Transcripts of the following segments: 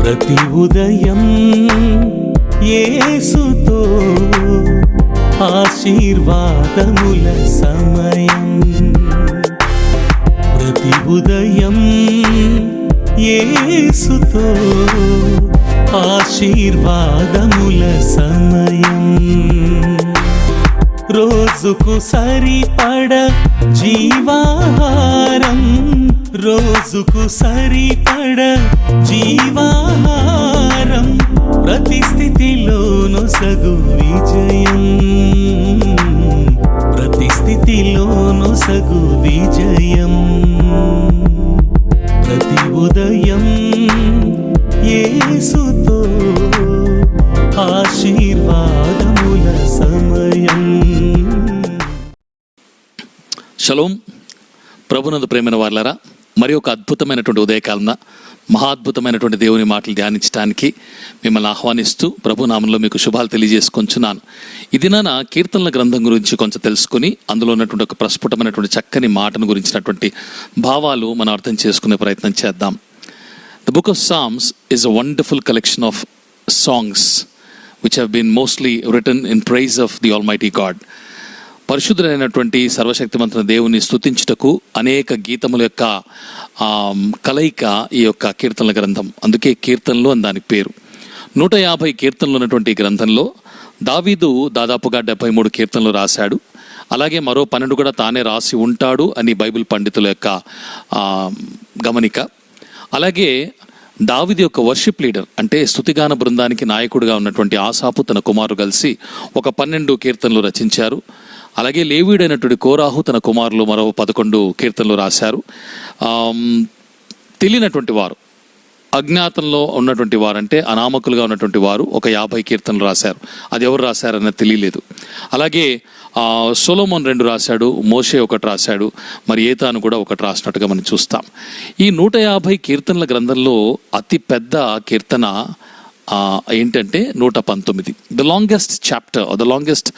ప్రతి ఉదయం యేసుతో ఆశీర్వాదముల సమయం. ప్రతి ఉదయం యేసుతో ఆశీర్వాదముల సమయం. రోజుకు సరిపడ జీవాహారం, రోజుకు సరిపడ జీవాహారం, ప్రతి స్థితిలోను సగు విజయం, ప్రతి స్థితిలోను సగు విజయం. ప్రతి ఉదయం యేసుతో ఆశీర్వాదముల సమయం. షలోం. ప్రభునందు ప్రేమైన వారలారా, మరి ఒక అద్భుతమైనటువంటి ఉదయకాలన మహాద్భుతమైనటువంటి దేవుని మాటలు ధ్యానించడానికి మిమ్మల్ని ఆహ్వానిస్తూ ప్రభునామంలో మీకు శుభాలు తెలియజేసుకొంచున్నాను. ఇది నా కీర్తనల గ్రంథం గురించి కొంచెం తెలుసుకుని అందులో ఉన్నటువంటి ఒక ప్రస్ఫుటమైనటువంటి చక్కని మాటను గురించినటువంటి భావాలు మనం అర్థం చేసుకునే ప్రయత్నం చేద్దాం. The book of Psalms is a wonderful collection of songs which have been mostly written in praise of the Almighty God. పరిశుద్ధులైనటువంటి సర్వశక్తిమంతుల దేవుని స్తుతించుటకు అనేక గీతముల యొక్క కలయిక ఈ యొక్క కీర్తనల గ్రంథం. అందుకే కీర్తనలు అని దానికి పేరు. 150 కీర్తనలు ఉన్నటువంటి ఈ గ్రంథంలో దావీదు దాదాపుగా 73 కీర్తనలు రాశాడు. అలాగే మరో 12 కూడా తానే రాసి ఉంటాడు అని బైబిల్ పండితుల యొక్క గమనిక. అలాగే దావీదు యొక్క వర్షిప్ లీడర్ అంటే స్తుతిగాన బృందానికి నాయకుడిగా ఉన్నటువంటి ఆసాపు తన కుమారుడు కలిసి ఒక 12 కీర్తనలు రచించారు. అలాగే లేవీయుడైనటువంటి కోరాహు తన కుమారులు మరో 11 కీర్తనలు రాశారు. తెలియనటువంటి వారు, అజ్ఞాతంలో ఉన్నటువంటి వారు అంటే అనామకులుగా ఉన్నటువంటి వారు ఒక 50 కీర్తనలు రాశారు. అది ఎవరు రాశారన్నది తెలియలేదు. అలాగే సొలొమోన్ 2 రాశాడు, మోషే 1 రాశాడు, మరి ఏతాను కూడా 1 రాసినట్టుగా మనం చూస్తాం. ఈ 150 కీర్తనల గ్రంథంలో అతి పెద్ద కీర్తన ఏంటంటే 119. The longest chapter or the longest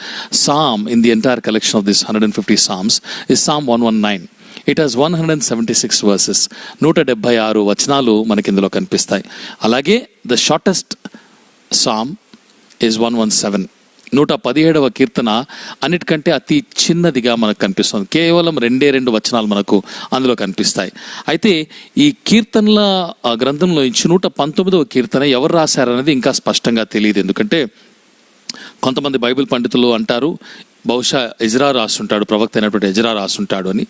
psalm in the entire collection of this 150 psalms is psalm 119. It has 176 verses. 176 వచనాలు మనకి ఇందులో కనిపిస్తాయి. అలాగే ద షార్టెస్ట్ సామ్ ఇస్ 117. 117వ కీర్తన అన్నిటికంటే అతి చిన్నదిగా మనకు కనిపిస్తుంది. కేవలం 2 వచనాలు మనకు అందులో కనిపిస్తాయి. అయితే ఈ కీర్తనల గ్రంథంలో నుంచి 119వ కీర్తన ఎవరు రాశారనేది ఇంకా స్పష్టంగా తెలియదు. ఎందుకంటే కొంతమంది బైబిల్ పండితులు అంటారు బహుశా ఎజ్రా రాసుంటాడు, ప్రవక్త అయినటువంటి ఎజ్రా రాసుంటాడు అని.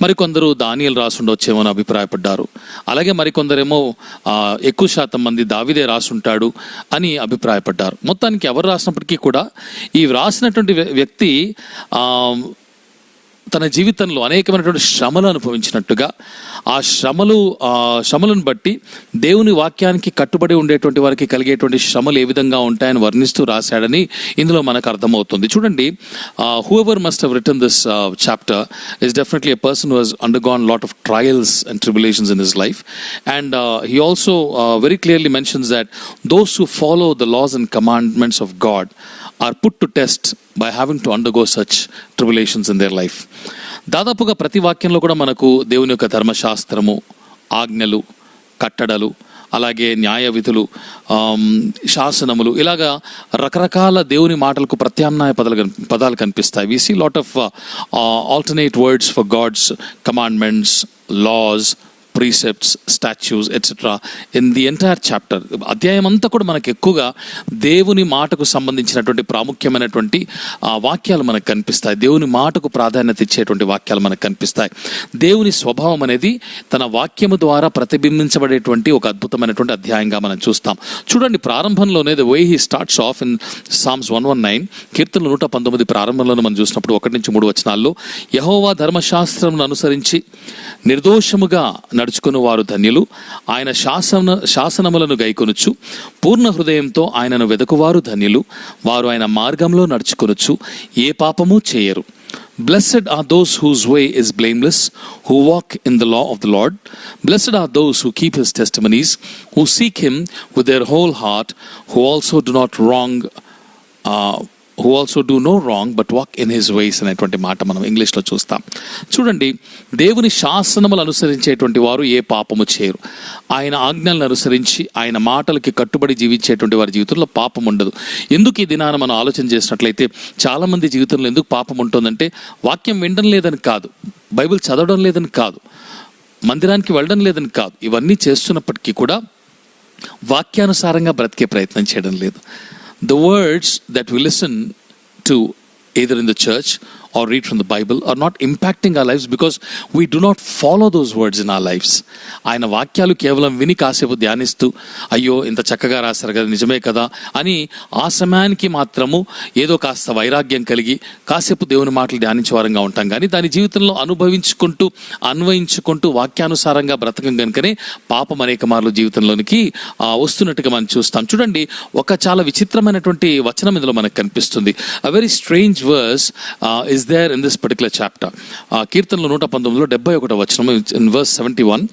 మరికొందరు దానియేలు రాసుండొచ్చేమో అని అభిప్రాయపడ్డారు. అలాగే మరికొందరేమో ఎక్కువ శాతం మంది దావీదే రాసుంటాడు అని అభిప్రాయపడ్డారు. మొత్తానికి ఎవరు రాసినప్పటికీ కూడా ఈ రాసినటువంటి వ్యక్తి తన జీవితంలో అనేకమైనటువంటి శ్రమలు అనుభవించినట్టుగా ఆ శ్రమలను బట్టి దేవుని వాక్యానికి కట్టుబడి ఉండేటువంటి వారికి కలిగేటువంటి శ్రమలు ఏ విధంగా ఉంటాయని వర్ణిస్తూ రాశాడని ఇందులో మనకు అర్థమవుతుంది. చూడండి, whoever must have written this chapter is definitely a person who has undergone lot of trials and tribulations in his life, and he also very clearly mentions that those who follow the laws and commandments of God are put to test by having to undergo such tribulations in their life. దాదాపుగా ప్రతి వాక్యంలో కూడా మనకు దేవుని యొక్క ధర్మశాస్త్రము, ఆజ్ఞలు, కట్టడలు, అలాగే న్యాయ విధులు, శాసనములు, ఇలాగా రకరకాల దేవుని మాటలకు ప్రత్యామ్నాయ పదాలు కనిపిస్తాయి. We see lot of alternate words for God's commandments, laws, precepts, statutes, etc. in the entire chapter. అధ్యాయం అంతా కూడా మనకు ఎక్కువగా దేవుని మాటకు సంబంధించినటువంటి ప్రాముఖ్యమైనటువంటి వాక్యాలు మనకు కనిపిస్తాయి. దేవుని మాటకు ప్రాధాన్యత ఇచ్చేటువంటి వాక్యాలు మనకు కనిపిస్తాయి. దేవుని స్వభావం అనేది తన వాక్యము ద్వారా ప్రతిబింబించబడేటువంటి ఒక అద్భుతమైనటువంటి అధ్యాయంగా మనం చూస్తాం. చూడండి, ప్రారంభంలోనే the way he starts off in psalms 119, కీర్తనలు 119 ప్రారంభంలోనే మనం చూసినప్పుడు 1-3 వచనాల్లో యెహోవా ధర్మశాస్త్రమును అనుసరించి నిర్దోషముగా నడుచుకుని వారు ధన్యులు, ఆయన శాసనములను గైకొనుచు పూర్ణ హృదయంతో ఆయనను వెదకువారు ధన్యులు, వారు ఆయన మార్గంలో నడుచుకొనుచు ఏ పాపము చేయరు. Blessed are those whose way is blameless, who walk in the law of the Lord. Blessed are those who keep his testimonies, who seek him with their whole heart, who also do not wrong who also do no wrong but walk in his ways అనేటువంటి మాట మనం ఇంగ్లీష్లో చూస్తాం. చూడండి, దేవుని శాసనములు అనుసరించేటువంటి వారు ఏ పాపము చేయరు. ఆయన ఆజ్ఞలను అనుసరించి ఆయన మాటలకి కట్టుబడి జీవించేటువంటి వారి జీవితంలో పాపం ఉండదు. ఎందుకు ఈ దినాన మనం ఆలోచన చేసినట్లయితే చాలామంది జీవితంలో ఎందుకు పాపం ఉంటుందంటే వాక్యం వినడం లేదని కాదు, బైబిల్ చదవడం లేదని కాదు, మందిరానికి వెళ్ళడం లేదని కాదు, ఇవన్నీ చేస్తున్నప్పటికీ కూడా వాక్యానుసారంగా బ్రతికే ప్రయత్నం చేయడం లేదు. The words that we listen to either in the church or read from the Bible are not impacting our lives because we do not follow those words in our lives. ఆయన వాక్యాలు కేవలం విని కాసేపు ధ్యానిస్తూ అయ్యో ఇంత చక్కగా రాశారు కదా, నిజమే కదా అని ఆ సమయానికి మాత్రము ఏదో కాస్త వైరాగ్యం కలిగి కాసేపు దేవుని మాటలు ధ్యానించే వారంగా ఉంటాం. కానీ దాని జీవితంలో అనుభవించుకుంటూ అన్వయించుకుంటూ వాక్యానుసారంగా బ్రతకం కనుకనే పాపం అనేక మార్లు జీవితంలోనికి వస్తున్నట్టుగా మనం చూస్తాం. చూడండి, ఒక చాలా విచిత్రమైనటువంటి వచనం ఇందులో మనకు కనిపిస్తుంది. A very strange verse is there in this particular chapter. కీర్తనలు 119లో 71వ వచనం, in verse 71,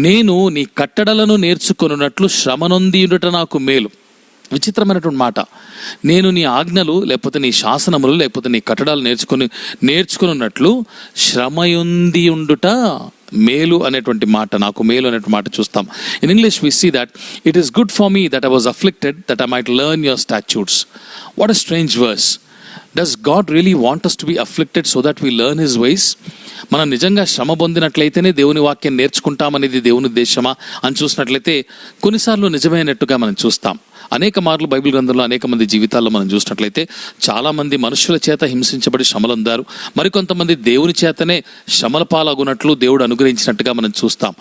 నేను నీ కట్టడలను నేర్చుకొనున్నట్లు శ్రమనొందియుట నాకు మేలు. విచిత్రమైనటువంటి మాట. నేను నీ ఆజ్ఞలు లేకపోతే నీ శాసనములు లేకపోతే నీ కట్టడాలు నేర్చుకున్నట్లు శ్రమయుంది ఉండుట మేలు అనేటువంటి మాట, నాకు మేలు అనేటువంటి మాట చూస్తాం. In English we see that it is good for me that I was afflicted that I might learn your statutes. What a strange verse. Does God really want us to be afflicted so that we learn his ways? మనం నిజంగా శ్రమ పొందినట్లయితేనే దేవుని వాక్యం నేర్చుకుంటామనేది దేవుని ఉద్దేశమా అని చూసినట్లయితే కొన్నిసార్లు నిజమైనట్టుగా మనం చూస్తాం. అనేక మార్లు బైబిల్ గ్రంథంలో అనేక మంది జీవితాల్లో మనం చూసినట్లయితే చాలామంది మనుషుల చేత హింసించబడి శ్రమలు అందారు. మరికొంతమంది దేవుని చేతనే శ్రమల పాలగునట్లు దేవుడు అనుగ్రహించినట్టుగా మనం చూస్తాం.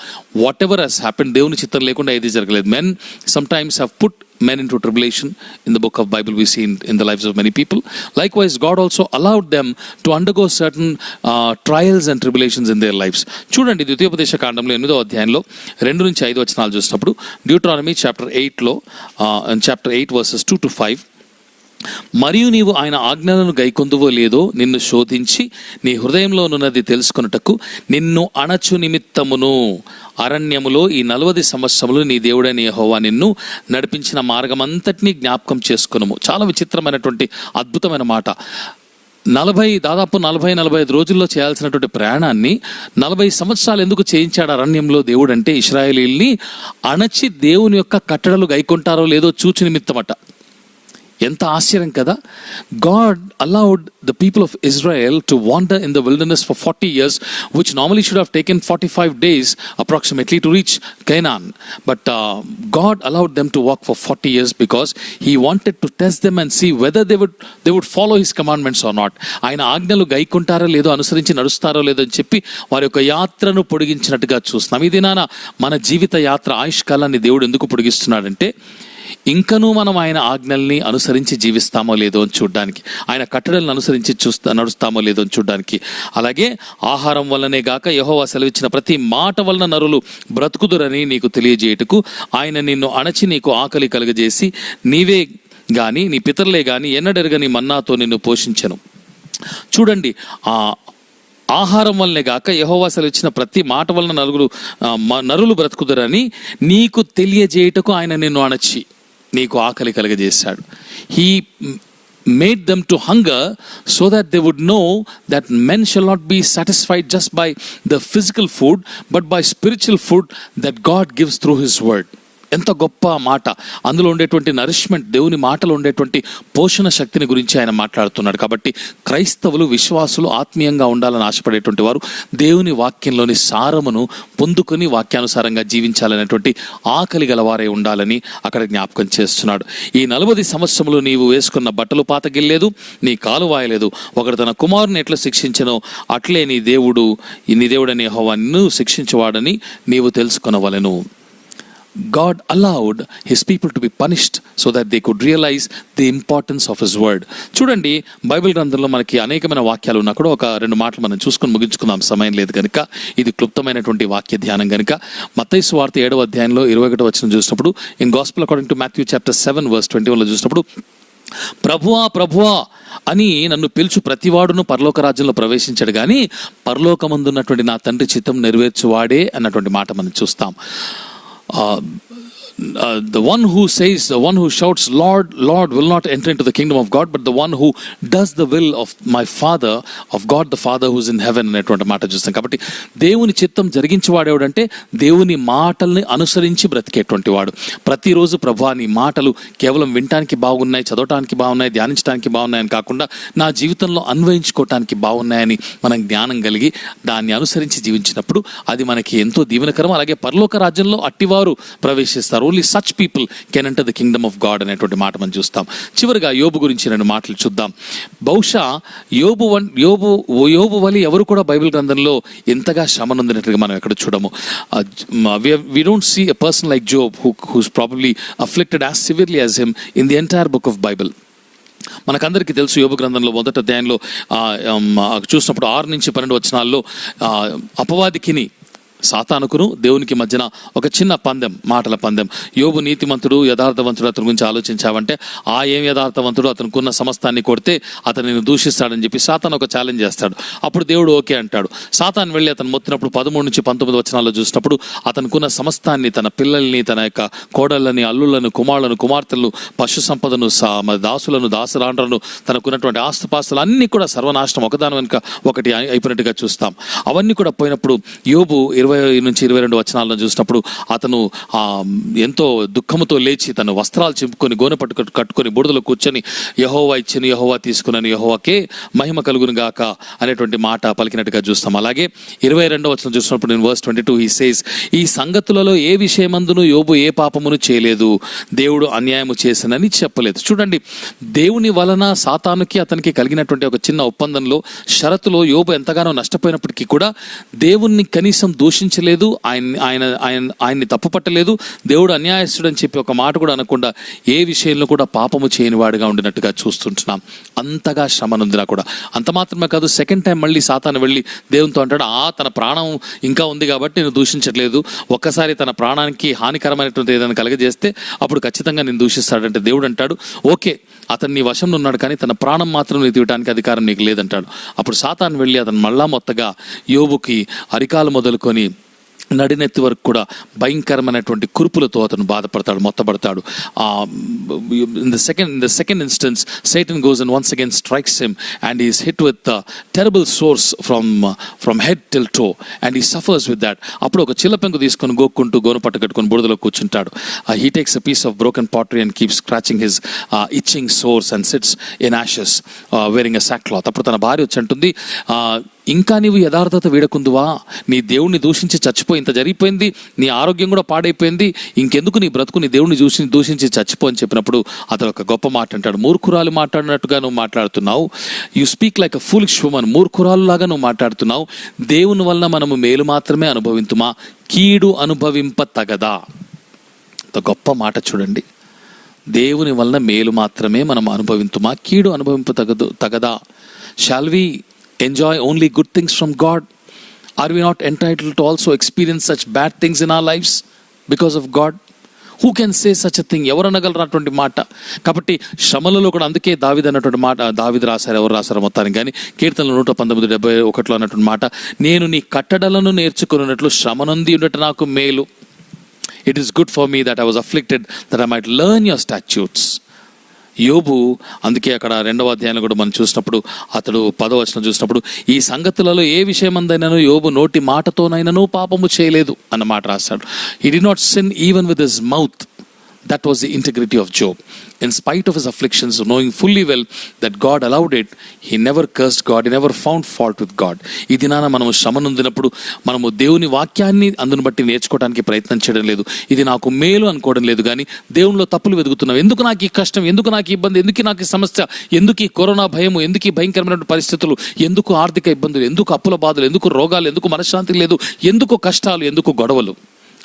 వాట్ ఎవర్ హెస్ హ్యాపెండ్, దేవుని చిత్తం లేకుండా ఏది జరగలేదు. Men sometimes have put men into tribulation. In the book of Bible we see in the lives of many people. Likewise, God also allowed them to undergo certain trials and tribulations in their lives. చూడండి, ద్వితీయోపదేశ కాండంలో 8వ అధ్యాయంలో 2 నుంచి 5 వచనాలు చూసినప్పుడు Deuteronomy chapter 8లో chapter 8 verses 2 to 5, మరియు నీవు ఆయన ఆజ్ఞలను గైకొందువో లేదో నిన్ను శోధించి నీ హృదయంలోనున్నది తెలుసుకొనుటకు నిన్ను అణచు నిమిత్తమును అరణ్యములో ఈ 40 సంవత్సరములు నీ దేవుడైన యెహోవా నిన్ను నడిపించిన మార్గమంతటినీ జ్ఞాపకం చేసుకొనుము. చాలా విచిత్రమైనటువంటి అద్భుతమైన మాట. దాదాపు 40-45 రోజుల్లో చేయాల్సినటువంటి ప్రయాణాన్ని 40 సంవత్సరాలు ఎందుకు చేయించాడు అరణ్యంలో దేవుడు అంటే ఇశ్రాయేలీల్ని అణచి దేవుని యొక్క కట్టడలు గైకొంటారో లేదో చూచి నిమిత్తమట. ఎంత ఆశ్చర్యం కదా. God allowed the people of Israel to wander in the wilderness for 40 years, which normally should have taken 45 days approximately to reach Canaan. But God allowed them to walk for 40 years because he wanted to test them and see whether they would follow his commandments or not. ఆయన ఆజ్ఞలు గైకుంటారో లేదో, అనుసరించి నడుస్తారో లేదో అని చెప్పి వారి యొక్క యాత్రను పొడిగించినట్టుగా చూస్తున్నాం. ఈ దినాన మన జీవిత యాత్ర ఆయుష్కాలాన్ని దేవుడు ఎందుకు పొడిగిస్తున్నాడంటే ఇంకనూ మనం ఆయన ఆజ్ఞల్ని అనుసరించి జీవిస్తామో లేదో అని చూడడానికి, ఆయన కట్టడలను అనుసరించి నడుస్తామో లేదో అని చూడడానికి. అలాగే ఆహారం వల్లనే గాక యెహోవా సెలవిచ్చిన ప్రతి మాట వలన నరులు బ్రతుకుదురని నీకు తెలియజేయుటకు ఆయన నిన్ను అణచి నీకు ఆకలి కలుగజేసి నీవే గాని నీ పితరులే గాని ఎన్నడెరగని మన్నాతో నిన్ను పోషించెను. చూడండి, ఆహారం వల్లనే గాక యెహోవా సెలవిచ్చిన ప్రతి మాట వలన నరులు బ్రతుకుదురని నీకు తెలియజేయుటకు ఆయన నిన్ను అణచి నీకు ఆకలి కలగజేశాడు. He made them to hunger so that they would know that men shall not be satisfied just by the physical food but by spiritual food that God gives through his word. ఎంత గొప్ప మాట. అందులో ఉండేటువంటి nourishment, దేవుని మాటలో ఉండేటువంటి పోషణ శక్తిని గురించి ఆయన మాట్లాడుతున్నాడు. కాబట్టి క్రైస్తవులు, విశ్వాసులు ఆత్మీయంగా ఉండాలని ఆశపడేటువంటి వారు దేవుని వాక్యంలోని సారమును పొందుకొని వాక్యానుసారంగా జీవించాలనేటువంటి ఆకలి గలవారే ఉండాలని అక్కడ జ్ఞాపకం చేస్తున్నాడు. ఈ 40 సంవత్సరములు నీవు వేసుకున్న బట్టలు పాతగిల్లేదు, నీ కాలు వాయలేదు. ఒకడు తన కుమారుని ఎట్లా శిక్షించనో అట్లే నీ దేవుడని యెహోవా నిన్ను శిక్షించువాడని నీవు తెలుసుకొనవలెను. God allowed his people to be punished so that they could realize the importance of his word. చూడండి, బైబిల్ గ్రంథంలో మనకి అనేకమైన వాక్యాలు ఉన్నా కూడా ఒక 2 మాటలు మనం చూసుకొని ముగించుకుందాం, సమయం లేదు కనుక. ఇది క్లుప్తమైనటువంటి వాక్య ధ్యానం కనుక మత్తయి సువార్త 7వ అధ్యాయంలో 21వ వచనం చూసినప్పుడు, in gospel according to Matthew chapter 7 verse 21లో చూసినప్పుడు, ప్రభువా ప్రభువా అని నన్ను పిలుచు ప్రతివాడును పరలోక రాజ్యంలో ప్రవేశించాడు కానీ పరలోకమందున్నటువంటి నా తండ్రి చిత్తం నెరవేర్చువాడే అన్నటువంటి మాట మనం చూస్తాం. the one who shouts, Lord, Lord, will not enter into the kingdom of God, but the one who does the will of my Father, of God the Father who's in heaven అనేటువంటి మాట చూస్తాం. కాబట్టి దేవుని చిత్తం జరిగించేవాడు ఎవడంటే దేవుని మాటల్ని అనుసరించి బ్రతికేటువంటి వాడు. ప్రతిరోజు ప్రభువా నీ మాటలు కేవలం వినటానికి బాగున్నాయి, చదవటానికి బాగున్నాయి, ధ్యానించడానికి బాగున్నాయని కాకుండా నా జీవితంలో అన్వయించుకోవటానికి బాగున్నాయని మనం జ్ఞానం కలిగి దాన్ని అనుసరించి జీవించినప్పుడు అది మనకి ఎంతో దీవెనకరం. అలాగే పరలోక రాజ్యంలో అట్టివారు ప్రవేశిస్తారు. Only such people can enter the Kingdom of God అనేటువంటి మాట మనం చూస్తాం. చివరిగా యోబు గురించి 2 మాటలు చూద్దాం. బహుశా యోబు వలి ఎవరు కూడా బైబిల్ గ్రంథంలో ఎంతగా శ్రమనొందినట్టుగా మనం ఎక్కడ చూడము. we don't see a person like Job who's probably afflicted as severely as him in the entire book of Bible. మనకందరికీ తెలుసు యోబు గ్రంథంలో మొదటి అధ్యాయంలో చూసినప్పుడు 6-12 వచనాల్లో అపవాదికిని సాతానుకును దేవునికి మధ్యన ఒక చిన్న పందెం, మాటల పందెం. యోబు నీతిమంతుడు, యథార్థవంతుడు, అతని గురించి ఆలోచించావంటే ఏం యథార్థవంతుడు, అతనుకున్న సమస్తాన్ని కొడితే అతను దూషిస్తాడని చెప్పి సాతాను ఒక ఛాలెంజ్ చేస్తాడు. అప్పుడు దేవుడు ఓకే అంటాడు. సాతాను వెళ్ళి అతను మొత్తినప్పుడు 13-19 వచనాల్లో చూసినప్పుడు అతనుకున్న సమస్తాన్ని, తన పిల్లల్ని, తన యొక్క కోడళ్ళని, అల్లులను, కుమారులను, కుమార్తెలను, పశు సంపదను, దాసులను, దాసరాండ్రను, తనకున్నటువంటి ఆస్తుపాస్తులు అన్నీ కూడా సర్వనాశనం ఒకదాని వెనుక ఒకటి అయిపోయినట్టుగా చూస్తాం. అవన్నీ కూడా పోయినప్పుడు యోబు 20-22 వచనాలను చూసినప్పుడు అతను ఎంతో దుఃఖముతో లేచి తన వస్త్రాలు చింపుకొని గోనె పట్టు కట్టుకొని బూడిదలో కూర్చొని యెహోవా ఇచ్చిన యెహోవా తీసుకున్నాను, యెహోవాకే మహిమ కలుగును గాక అనేటువంటి మాట పలికినట్టుగా చూస్తాం. అలాగే 22వ వచనం చూసినప్పుడు నేను verse 22 he says, ఈ సంగతులలో ఏ విషయమందును యోబు ఏ పాపమును చేయలేదు, దేవుడు అన్యాయము చేసినని చెప్పలేదు. చూడండి, దేవుని వలన సాతానుకి అతనికి కలిగినటువంటి ఒక చిన్న ఒప్పందంలో షరతులో యోబు ఎంతగానో నష్టపోయినప్పటికీ కూడా దేవుణ్ణి కనీసం దూషించలేదు, ఆయన్ని తప్పుపట్టలేదు, దేవుడు అన్యాయస్తుడు అని చెప్పి ఒక మాట కూడా అనకుండా ఏ విషయంలో కూడా పాపము చేయని వాడిగా ఉండినట్టుగా చూస్తుంటున్నాం. అంతగా శ్రమనుందినా కూడా. అంత మాత్రమే కాదు, సెకండ్ టైం మళ్ళీ సాతాను వెళ్ళి దేవునితో అంటాడు, తన ప్రాణం ఇంకా ఉంది కాబట్టి నేను దూషించట్లేదు, ఒక్కసారి తన ప్రాణానికి హానికరమైనటువంటి ఏదైనా కలగజేస్తే అప్పుడు ఖచ్చితంగా నేను దూషిస్తాడంటే దేవుడు అంటాడు, ఓకే అతను నీ వశంలో ఉన్నాడు కానీ తన ప్రాణం మాత్రం నీకు ఇవ్వడానికి అధికారం నీకు లేదంటాడు. అప్పుడు సాతాను వెళ్ళి అతను మళ్ళా మొత్తగా యోబుకి అరికాలు మొదలుకొని నడినెత్తి వరకు కూడా భయంకరమైనటువంటి కురుపులతో అతను బాధపడతాడు, మొత్తపడతాడు. In the second instance, Satan goes and once again strikes him and he is hit with terrible sores from head till toe and he suffers with that. అప్పుడు ఒక చిల్లపెంకు తీసుకొని గోక్కుంటూ గోను పట్టు కట్టుకొని బురదలో కూర్చుంటాడు. He takes a piece of broken pottery and keeps scratching his itching sores and sits in ashes wearing a sackcloth. అప్పుడు తన భార్య వచ్చి అంటుంది, ఇంకా నీవు యథార్థత వీడకుందువా, నీ దేవుణ్ణి దూషించి చచ్చిపోయి ఇంత జరిగిపోయింది, నీ ఆరోగ్యం కూడా పాడైపోయింది, ఇంకెందుకు నీ బ్రతుకు నీ దేవుణ్ణి దూషించి చచ్చిపో అని చెప్పినప్పుడు అతను ఒక గొప్ప మాట అంటాడు, మూర్ఖురాలు మాట్లాడినట్టుగా నువ్వు మాట్లాడుతున్నావు, you speak like a foolish woman, మూర్ఖురాలు లాగా నువ్వు మాట్లాడుతున్నావు, దేవుని వలన మనము మేలు మాత్రమే అనుభవింతుమా, కీడు అనుభవింప తగదా. గొప్ప మాట చూడండి, దేవుని వలన మేలు మాత్రమే మనం అనుభవింతుమా, కీడు అనుభవింప తగదా. Shall we enjoy only good things from God? Are we not entitled to also experience such bad things in our lives because of God? Who can say such a thing? ఎవరు అనగలరాటువంటి మాట. కాబట్టి శ్రమలలో కూడా అందుకే దావీదు అన్నటువంటి మాట, దావీదు రాశారు, ఎవరు రాశారు మొత్తానికి కానీ, కీర్తనలు 119:71 అన్నటువంటి మాట, నేను నీ కట్టడలను నేర్చుకున్నట్లు శ్రమనొంది ఉండట నాకు మేలు. It is good for me that I was afflicted, that I might learn your statutes. యోబు అందుకే అక్కడ 2వ అధ్యాయంలో కూడా మనం చూసినప్పుడు అతడు 10వ వచనం చూసినప్పుడు ఈ సంగతులలో ఏ విషయమందైనను యోబు నోటి మాటతోనైనను పాపము చేయలేదు అన్న మాట రాశాడు. He did not sin even with his mouth. That was the integrity of Job. In spite of his afflictions, knowing fully well that God allowed it, he never cursed God, he never found fault with God. ఈ దినాన మనము శ్రమనుందినప్పుడు మనము దేవుని వాక్యాన్ని అందును బట్టి నేర్చుకోవడానికి ప్రయత్నం చేయడం లేదు, ఇది నాకు మేలు అనుకోవడం లేదు, కానీ దేవునిలో తప్పులు వెతుకుతున్నాం. ఎందుకు నాకు ఈ కష్టం, ఎందుకు నాకు ఇబ్బంది, ఎందుకు నాకు ఈ సమస్య, ఎందుకు ఈ కరోనా భయము, ఎందుకు ఈ భయంకరమైన పరిస్థితులు, ఎందుకు ఆర్థిక ఇబ్బందులు, ఎందుకు అప్పుల బాధలు, ఎందుకు రోగాలు, ఎందుకు మనశ్శాంతి లేదు, ఎందుకు కష్టాలు, ఎందుకు గొడవలు,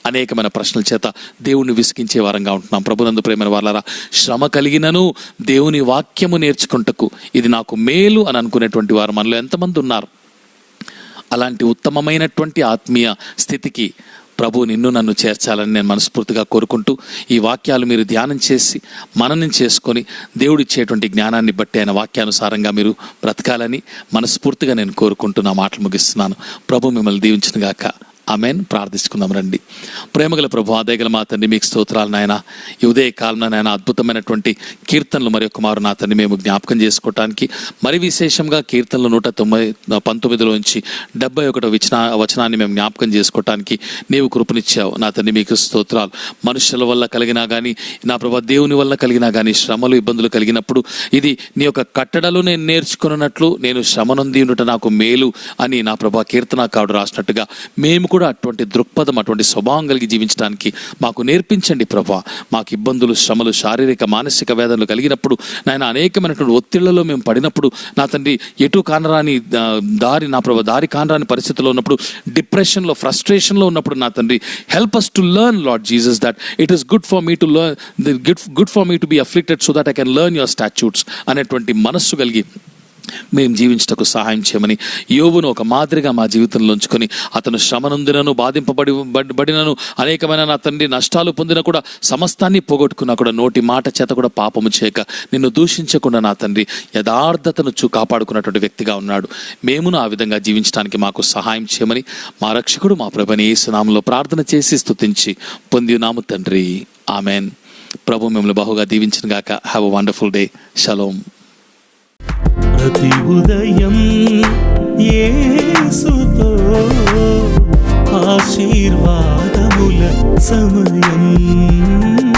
అనేకమైన ప్రశ్నల చేత దేవుణ్ణి విసిగించే వారంగా ఉంటున్నాం. ప్రభునందు ప్రేమైన వారలారా, శ్రమ కలిగినను దేవుని వాక్యము నేర్చుకుంటకు ఇది నాకు మేలు అని అనుకునేటువంటి వారు మనలో ఎంతమంది ఉన్నారు? అలాంటి ఉత్తమమైనటువంటి ఆత్మీయ స్థితికి ప్రభు నిన్ను నన్ను చేర్చాలని నేను మనస్ఫూర్తిగా కోరుకుంటూ, ఈ వాక్యాలు మీరు ధ్యానం చేసి మననం చేసుకొని దేవుడిచ్చేటువంటి జ్ఞానాన్ని బట్టి ఆయన వాక్యానుసారంగా మీరు బ్రతకాలని మనస్ఫూర్తిగా నేను కోరుకుంటూ నా మాటలు ముగిస్తున్నాను. ప్రభు మిమ్మల్ని దీవించును గాక. ఆమెన్. ప్రార్థించుకుందాం రండి. ప్రేమగల ప్రభు, దయగల మా తండ్రి, మీకు స్తోత్రాలు నాయన. ఈ ఉదయ కాలం నాయన అద్భుతమైనటువంటి కీర్తనలు మరి ఒక మారు నా తండ్రి మేము జ్ఞాపకం చేసుకోవటానికి, మరి విశేషంగా కీర్తనలు 119లోంచి 71 వచనాన్ని మేము జ్ఞాపకం చేసుకోవటానికి నీవు కృపనిచ్చావు నా తండ్రి. మీకు స్తోత్రాలు. మనుషుల వల్ల కలిగినా కానీ, నా ప్రభా దేవుని వల్ల కలిగినా కానీ, శ్రమలు ఇబ్బందులు కలిగినప్పుడు ఇది నీ యొక్క కట్టడలు నేను నేర్చుకున్నట్లు నేను శ్రమనొంది ఉండుట నాకు మేలు అని నా ప్రభా కీర్తనకారుడు రాసినట్టుగా మేము కూడా అటువంటి దృక్పథం, అటువంటి స్వభావం కలిగి జీవించడానికి మాకు నేర్పించండి ప్రభా. మాకు ఇబ్బందులు, శ్రమలు, శారీరక మానసిక వేదనలు కలిగినప్పుడు నాయన, అనేకమైనటువంటి ఒత్తిళ్లలో మేము పడినప్పుడు నా తండ్రి, ఎటు కానరాని దారి నా ప్రభా దారి కానరాని పరిస్థితిలో ఉన్నప్పుడు, డిప్రెషన్లో, ఫ్రస్ట్రేషన్లో ఉన్నప్పుడు నా తండ్రి, help us to learn Lord Jesus that it is good for me to learn, good for me to be afflicted so that I can learn your statutes అనేటువంటి మనస్సు కలిగి మేము జీవించటకు సహాయం చేయమని యోబును ఒక మాదిరిగా మా జీవితంలో ఉంచుకొని, అతను శ్రమనందినను, బాధింపబడినను, అనేకమైన నా తండ్రి నష్టాలు పొందిన కూడా, సమస్తాన్ని పోగొట్టుకున్నా కూడా, నోటి మాట చేత కూడా పాపము చేయక, నిన్ను దూషించకుండా నా తండ్రి యథార్థతను కాపాడుకున్నటువంటి వ్యక్తిగా ఉన్నాడు. మేమును ఆ విధంగా జీవించడానికి మాకు సహాయం చేయమని మా రక్షకుడు మా ప్రభుని యేసు నామములో ప్రార్థన చేసి స్తుతించి పొంది ఉన్నాము తండ్రి. ఆమెన్. ప్రభు మిమ్మల్ని బహుగా దీవించిన గాక. Have a wonderful day. Shalom. ప్రతి ఉదయం యేసుతో ఆశీర్వాదముల సమయం.